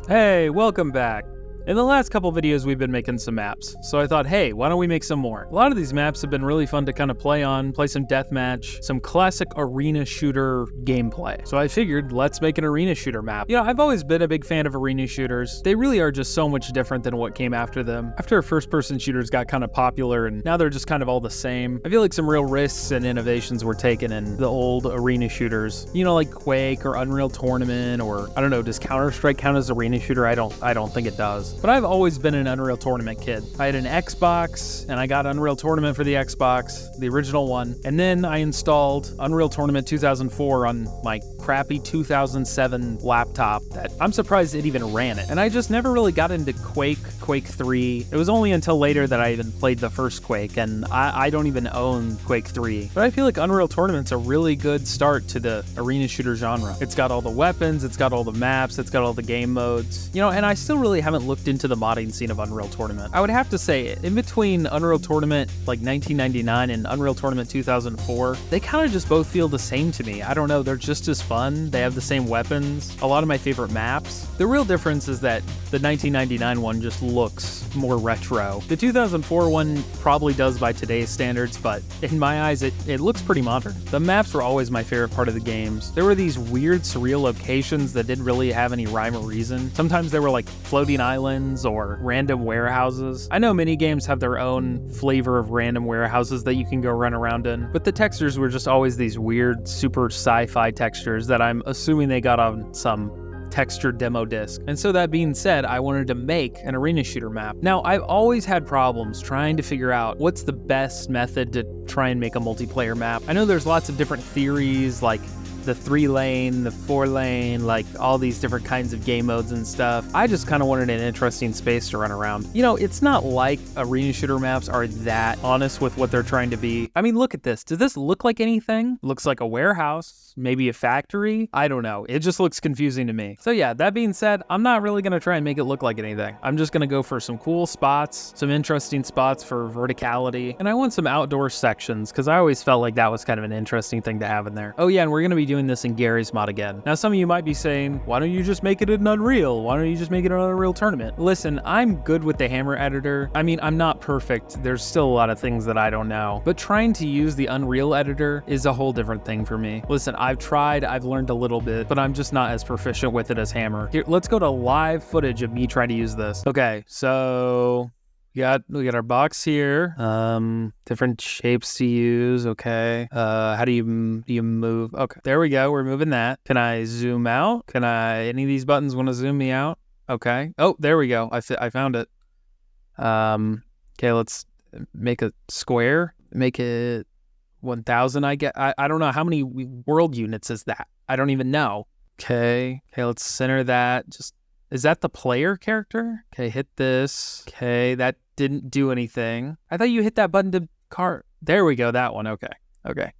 Hey, welcome back. In the last couple videos, we've been making some maps, so I thought, hey, why don't we make some more? A lot of these maps have been really fun to kind of play some deathmatch, some classic arena shooter gameplay. So I figured, let's make an arena shooter map. You know, I've always been a big fan of arena shooters. They really are just so much different than what came after them. After first-person shooters got kind of popular, and now they're just kind of all the same. I feel like some real risks and innovations were taken in the old arena shooters. You know, like Quake or Unreal Tournament, or I don't know, does Counter-Strike count as arena shooter? I don't think it does. But I've always been an Unreal Tournament kid. I had an Xbox, and I got Unreal Tournament for the Xbox, the original one, and then I installed Unreal Tournament 2004 on my crappy 2007 laptop that I'm surprised it even ran it. And I just never really got into Quake 3. It was only until later that I even played the first Quake, and I don't even own Quake 3. But I feel like Unreal Tournament's a really good start to the arena shooter genre. It's got all the weapons, it's got all the maps, it's got all the game modes, you know, and I still really haven't looked into the modding scene of Unreal Tournament. I would have to say, in between Unreal Tournament like 1999 and Unreal Tournament 2004, they kind of just both feel the same to me. I don't know, they're just as fun, they have the same weapons, a lot of my favorite maps. The real difference is that the 1999 one just looks more retro. The 2004 one probably does by today's standards, but in my eyes, it looks pretty modern. The maps were always my favorite part of the games. There were these weird, surreal locations that didn't really have any rhyme or reason. Sometimes they were like floating islands or random warehouses. I know many games have their own flavor of random warehouses that you can go run around in, but the textures were just always these weird, super sci-fi textures that I'm assuming they got on some textured demo disc. And so that being said, I wanted to make an arena shooter map. Now, I've always had problems trying to figure out what's the best method to try and make a multiplayer map. I know there's lots of different theories, like the 3-lane, the 4-lane, like all these different kinds of game modes and stuff. I just kind of wanted an interesting space to run around. You know, it's not like arena shooter maps are that honest with what they're trying to be. I mean, look at this. Does this look like anything? Looks like a warehouse, maybe a factory? I don't know. It just looks confusing to me. So yeah, that being said, I'm not really gonna try and make it look like anything. I'm just gonna go for some cool spots, some interesting spots for verticality, and I want some outdoor sections because I always felt like that was kind of an interesting thing to have in there. Oh yeah, and we're gonna be doing this in garry'smod again. Now some of you might be saying, why don't you just make it in Unreal? Why don't you just make it an Unreal Tournament? Listen, I'm good with the Hammer editor. I mean, I'm not perfect. There's still a lot of things that I don't know, but trying to use the Unreal editor is a whole different thing for me. Listen, I've tried, I've learned a little bit, but I'm just not as proficient with it as Hammer. Here, let's go to live footage of me trying to use this. Okay, so we got our box here, different shapes to use. Okay, how do you move? Okay, there we go, we're moving that. Can I zoom out? Any of these buttons want to zoom me out? Okay, oh, there we go, I found it. Okay, let's make a square, make it 1000. I don't know, how many world units is that? I don't even know. Okay, let's center that. Is that the player character? Okay, hit this. Okay, that didn't do anything. I thought you hit that button to there we go, that one. Okay. Okay,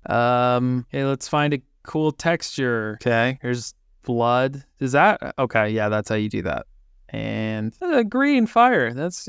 let's find a cool texture. Okay, here's blood. Is that okay? Yeah, that's how you do that. And green fire. That's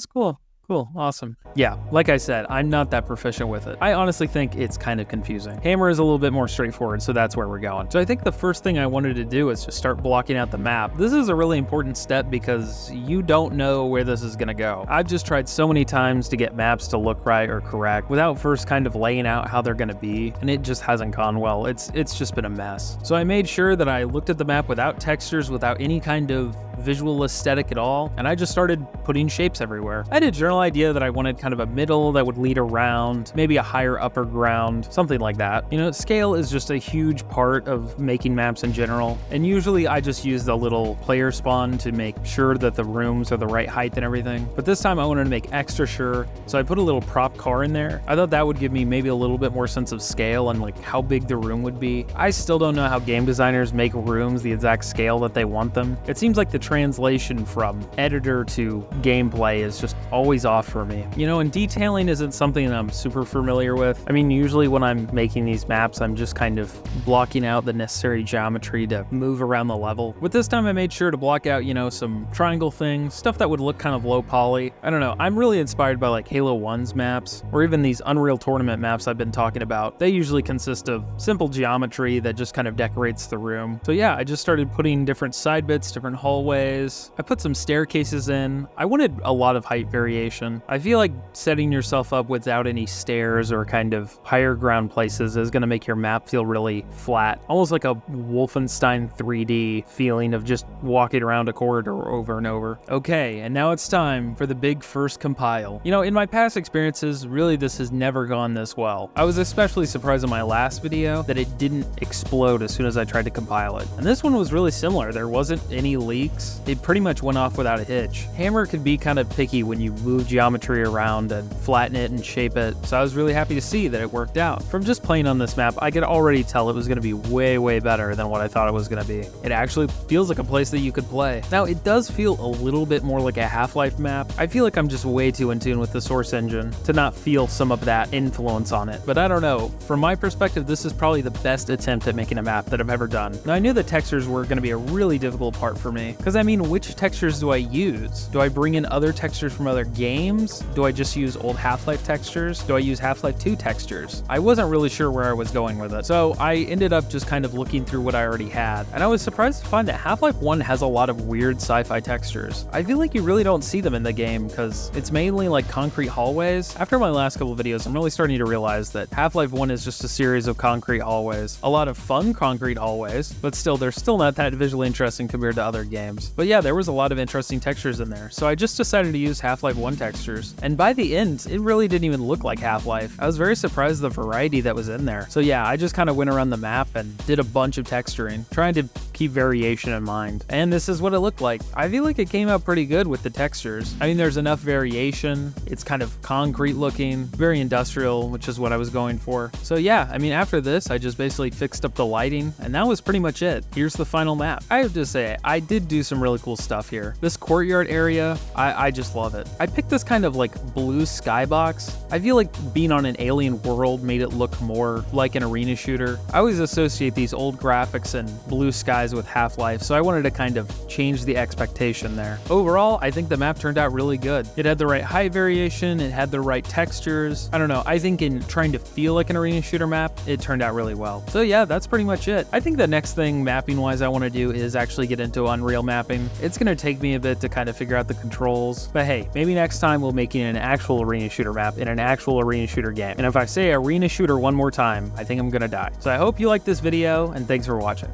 cool. Cool, awesome. Yeah, like I said, I'm not that proficient with it. I honestly think it's kind of confusing. Hammer is a little bit more straightforward, so that's where we're going. So I think the first thing I wanted to do is just start blocking out the map. This is a really important step because you don't know where this is gonna go. I've just tried so many times to get maps to look right or correct without first kind of laying out how they're gonna be, and it just hasn't gone well. It's just been a mess. So I made sure that I looked at the map without textures, without any kind of visual aesthetic at all, and I just started putting shapes everywhere. I had a general idea that I wanted kind of a middle that would lead around, maybe a higher upper ground, something like that. You know, scale is just a huge part of making maps in general, and usually I just use the little player spawn to make sure that the rooms are the right height and everything. But this time I wanted to make extra sure, so I put a little prop car in there. I thought that would give me maybe a little bit more sense of scale and like how big the room would be. I still don't know how game designers make rooms the exact scale that they want them. It seems like the translation from editor to gameplay is just always off for me. You know, and detailing isn't something I'm super familiar with. I mean, usually when I'm making these maps, I'm just kind of blocking out the necessary geometry to move around the level. With this time, I made sure to block out, you know, some triangle things, stuff that would look kind of low poly. I don't know, I'm really inspired by like Halo 1's maps, or even these Unreal Tournament maps I've been talking about. They usually consist of simple geometry that just kind of decorates the room. So yeah, I just started putting different side bits, different hallways, hallways. I put some staircases in. I wanted a lot of height variation. I feel like setting yourself up without any stairs or kind of higher ground places is going to make your map feel really flat, almost like a Wolfenstein 3D feeling of just walking around a corridor over and over. Okay, and now it's time for the big first compile. You know, in my past experiences, really this has never gone this well. I was especially surprised in my last video that it didn't explode as soon as I tried to compile it. And this one was really similar. There wasn't any leaks. It pretty much went off without a hitch. Hammer could be kind of picky when you move geometry around and flatten it and shape it, so I was really happy to see that it worked out. From just playing on this map, I could already tell it was going to be way better than what I thought it was going to be. It actually feels like a place that you could play. Now, it does feel a little bit more like a Half-Life map. I feel like I'm just way too in tune with the Source engine to not feel some of that influence on it, but I don't know. From my perspective, this is probably the best attempt at making a map that I've ever done. Now, I knew the textures were going to be a really difficult part for me, because I mean, which textures do I use? Do I bring in other textures from other games? Do I just use old Half-Life textures? Do I use Half-Life 2 textures? I wasn't really sure where I was going with it, so I ended up just kind of looking through what I already had, and I was surprised to find that Half-Life 1 has a lot of weird sci-fi textures. I feel like you really don't see them in the game, because it's mainly like concrete hallways. After my last couple of videos, I'm really starting to realize that Half-Life 1 is just a series of concrete hallways. A lot of fun concrete hallways, but still, they're still not that visually interesting compared to other games. But yeah, there was a lot of interesting textures in there, so I just decided to use Half-Life 1 textures. And by the end, it really didn't even look like Half-Life. I was very surprised at the variety that was in there. So yeah, I just kind of went around the map and did a bunch of texturing, trying to keep variation in mind. And this is what it looked like. I feel like it came out pretty good with the textures. I mean, there's enough variation. It's kind of concrete looking, very industrial, which is what I was going for. So yeah, I mean, after this, I just basically fixed up the lighting, and that was pretty much it. Here's the final map. I have to say, I did do some really cool stuff here. This courtyard area, I just love it. I picked this kind of like blue skybox. I feel like being on an alien world made it look more like an arena shooter. I always associate these old graphics and blue skies with Half-Life, so I wanted to kind of change the expectation there. Overall, I think the map turned out really good. It had the right height variation, it had the right textures. I don't know, I think in trying to feel like an arena shooter map, it turned out really well. So yeah, that's pretty much it. I think the next thing mapping wise I want to do is actually get into Unreal mapping. It's going to take me a bit to kind of figure out the controls, but hey, maybe next time we'll make an actual arena shooter map in an actual arena shooter game. And if I say arena shooter one more time, I think I'm gonna die. So I hope you liked this video, and thanks for watching.